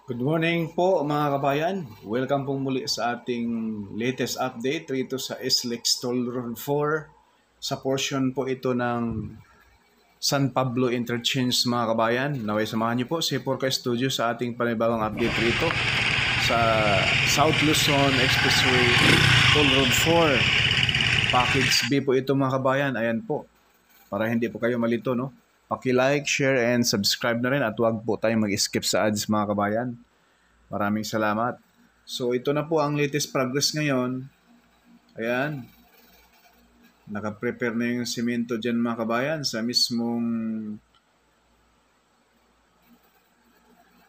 Good morning po mga kabayan. Welcome pong muli sa ating latest update rito sa SLEX Toll Road 4. Sa portion po ito ng San Pablo Interchange mga kabayan. Naway samahan niyo po si Porca Studio sa ating panibagong update rito sa South Luzon Expressway Toll Road 4. Package B po ito mga kabayan. Ayan po. Para hindi po kayo malito, no? Paki-like, share, and subscribe na rin at huwag po tayong mag-skip sa ads mga kabayan. Maraming salamat. So ito na po ang latest progress ngayon. Ayan. Nakaprepare na yung simento dyan mga kabayan sa mismong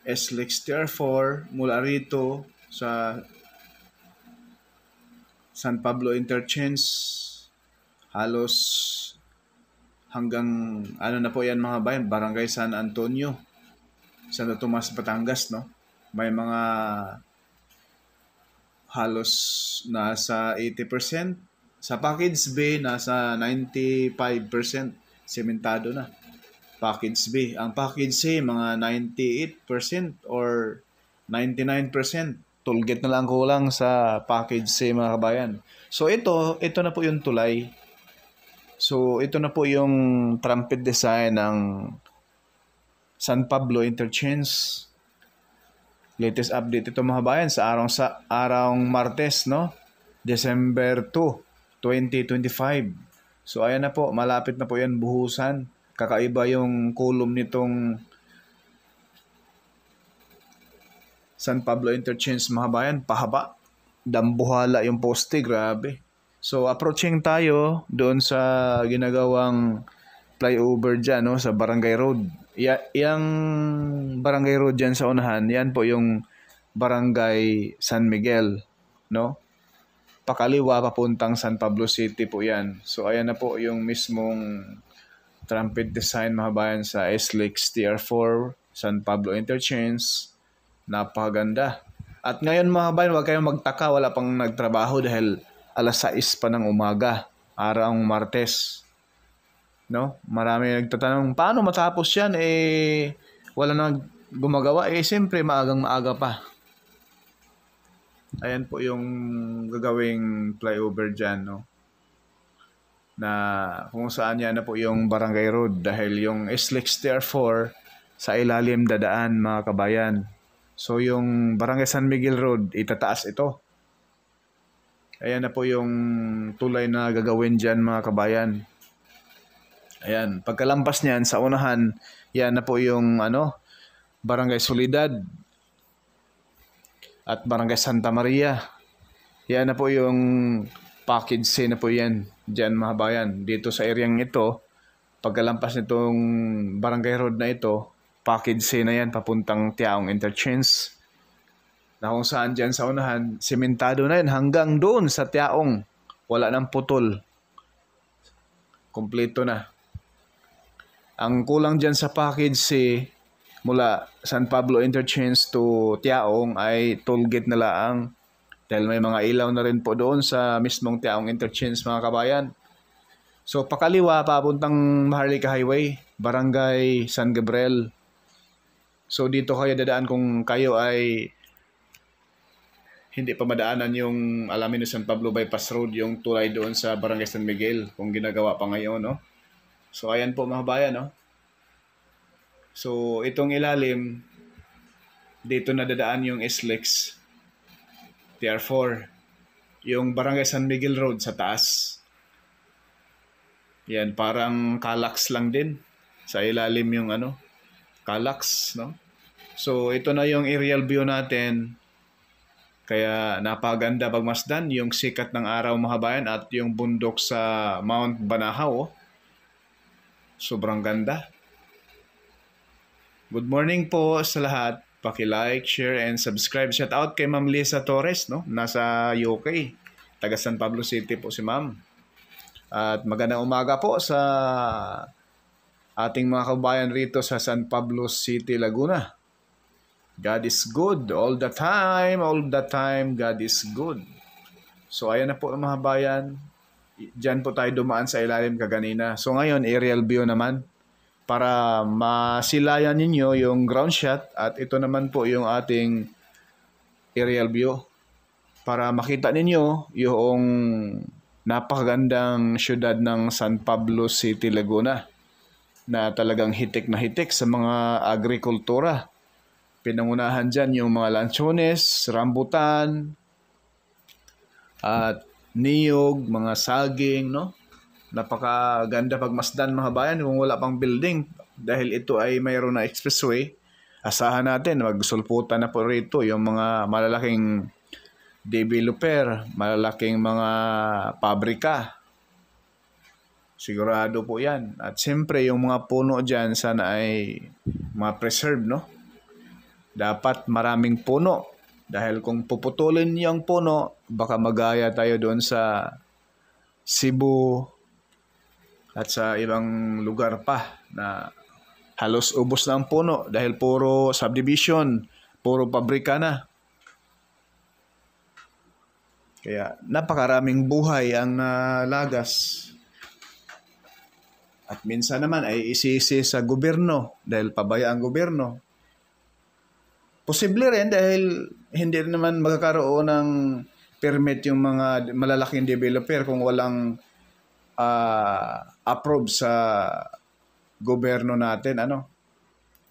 SLEX Tier 4 mula rito sa San Pablo Interchange. Halos hanggang na po yan mga bayan, Barangay San Antonio, Santo Tomas, Batangas, no? May mga halos nasa 80%. Sa package B, nasa 95% sementado na. Package B. Ang package C, mga 98% or 99%. Tollgate na lang kulang sa package C mga kabayan. So ito na po yung tulay. So, ito na po yung trumpet design ng San Pablo Interchange. Latest update ito mga bayan sa araw Martes, no? December 2, 2025. So, ayan na po. Malapit na po yan buhusan. Kakaiba yung column nitong San Pablo Interchange mga bayan. Pahaba. Dambuhala yung poste. Grabe. So, approaching tayo doon sa ginagawang flyover dyan, no, sa Barangay Road. Yang Barangay Road dyan sa unahan, yan po yung Barangay San Miguel, no? Pakaliwa, papuntang San Pablo City po yan. So, ayan na po yung mismong trumpet design mga bayan sa SLEX Tier 4, San Pablo Interchange. Napakaganda. At ngayon mga bayan, huwag kayong magtaka, wala pang nagtrabaho dahil alas 6 pa ng umaga, araw Martes. No? Marami nagtatanong, paano matapos yan? Wala nang gumagawa. Siyempre, maagang-maaga pa. Ayan po yung gagawing flyover dyan, no? Na kung saan yan na po yung Barangay Road dahil yung SLEX Tier 4 sa ilalim dadaan mga kabayan. So yung Barangay San Miguel Road, itataas ito. Ayan na po yung tulay na gagawin dyan mga kabayan. Ayan, pagkalampas niyan sa unahan, yan na po yung Barangay Solidad at Barangay Santa Maria. Yan na po yung package C na po yan dyan mga kabayan. Dito sa areang ito, pagkalampas nitong Barangay Road na ito, package C na yan papuntang Tiaong Interchange. Na kung saan dyan sa unahan, sementado na yan hanggang doon sa Tiaong. Wala nang putol. Kompleto na. Ang kulang dyan sa package C, mula San Pablo Interchange to Tiaong ay tollgate na laang. Dahil may mga ilaw na rin po doon sa mismong Tiaong Interchange mga kabayan. So pakaliwa, papuntang Maharlika Highway, Barangay San Gabriel. So dito kayo dadaan kung kayo ay hindi pa madaanan yung Alamino San Pablo Bypass Road, yung tulay doon sa Barangay San Miguel, kung ginagawa pa ngayon, no? So, ayan po mga bayan, no? So, itong ilalim, dito na dadaan yung SLEX Tier 4. Yung Barangay San Miguel Road sa taas. Yan, parang Calax lang din. Sa ilalim yung Calax, no? So, ito na yung aerial view natin. Kaya napaganda pagmasdan yung sikat ng araw mga bayan at yung bundok sa Mount Banahaw. Sobrang ganda. Good morning po sa lahat. Paki-like, share, and subscribe. Shout out kay Ma'am Lisa Torres, no? Nasa UK. Taga San Pablo City po si Ma'am. At magandang umaga po sa ating mga kabayan rito sa San Pablo City, Laguna. God is good all the time, God is good. So ayan na po mga bayan, dyan po tayo dumaan sa ilalim kaganina. So ngayon, aerial view naman. para masilayan ninyo yung ground shot at ito naman po yung ating aerial view para makita ninyo yung napakagandang syudad ng San Pablo City, Laguna na talagang hitik na hitik sa mga agrikultura. Pinangunahan dyan yung mga lanchones, rambutan, at niyog, mga saging, no? Napakaganda pagmasdan mga bayan kung wala pang building dahil ito ay mayroon na expressway. Asahan natin magsulputan na po rito yung mga malalaking developer, malalaking mga pabrika. Sigurado po yan. At siyempre yung mga puno dyan sana ay mga preserve, no? Dapat maraming puno. Dahil kung puputulin yung puno, baka magaya tayo doon sa Cebu at sa ibang lugar pa na halos ubos na ang puno dahil puro subdivision, puro pabrika na. Kaya napakaraming buhay ang nalagas. At minsan naman ay isisi sa gobyerno dahil pabaya ang gobyerno. Posible rin dahil hindi rin naman magkakaroon ng permit yung mga malalaking developer kung walang approve sa gobyerno natin.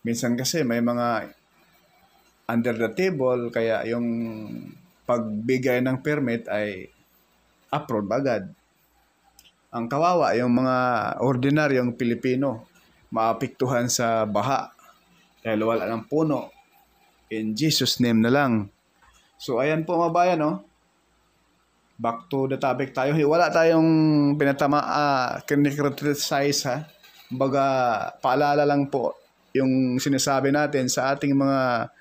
Minsan kasi may mga under the table kaya yung pagbigay ng permit ay approve agad. Ang kawawa yung mga ordinaryong Pilipino maapektuhan sa baha dahil wala ng puno. In Jesus' name na lang. So, ayan po mga bayan, no? Back to the topic tayo. Wala tayong kinikriticize, ha? Baga, paalala lang po yung sinasabi natin sa ating mga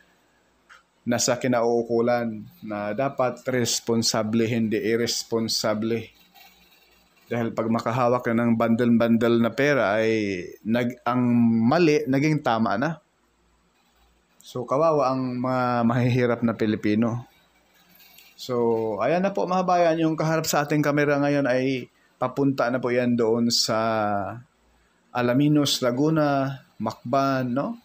nasa kinauukulan na dapat responsable, hindi irresponsable. Dahil pag makahawak na ng bundle-bundle na pera ay ang mali naging tama na. So, kawawa ang mga mahihirap na Pilipino. So, ayan na po mga bayan, yung kaharap sa ating kamera ngayon ay papunta na po yan doon sa Alaminos, Laguna, Macban, no?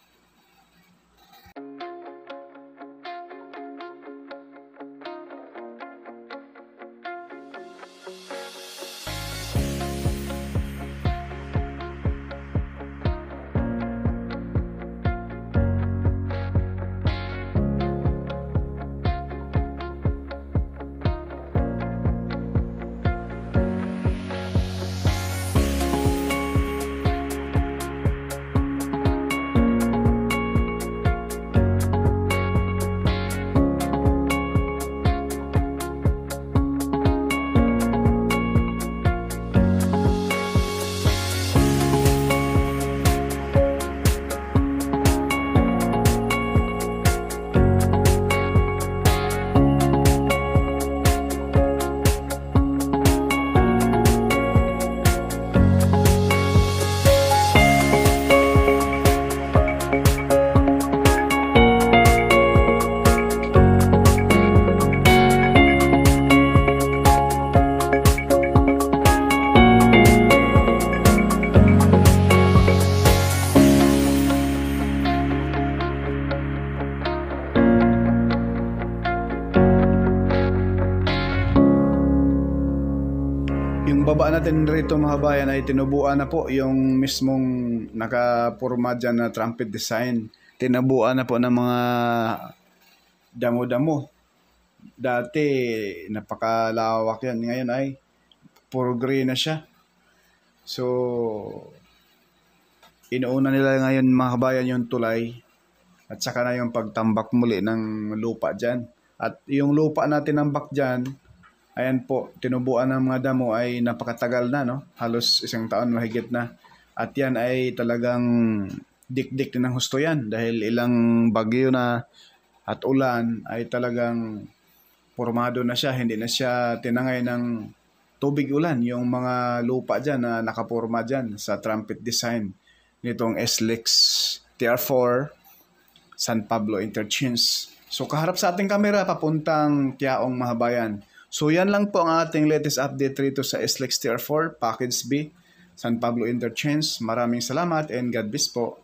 baba natin rito mga bayan ay tinubuan na po yung mismong nakapurma dyan na trumpet design. Tinubuan na po ng mga damo-damo. Dati napakalawak yan. Ngayon ay puro green na siya. So, inuuna nila ngayon mga kabayan yung tulay at saka na yung pagtambak muli ng lupa dyan. At yung lupa na tinambak dyan, ayan po, tinubuan ng mga damo ay napakatagal na, no? Halos 1 taon mahigit na. At yan ay talagang dik-dik din ng husto yan dahil ilang bagyo na at ulan ay talagang formado na siya. Hindi na siya tinangay ng tubig ulan. Yung mga lupa dyan na nakapurma dyan sa trumpet design nitong SLEX TR4 San Pablo Interchange. So kaharap sa ating kamera papuntang Tiaong Mahabayan. So yan lang po ang ating latest update rito sa SLEX TR4 Package B. San Pablo Interchange. Maraming salamat and God bless po.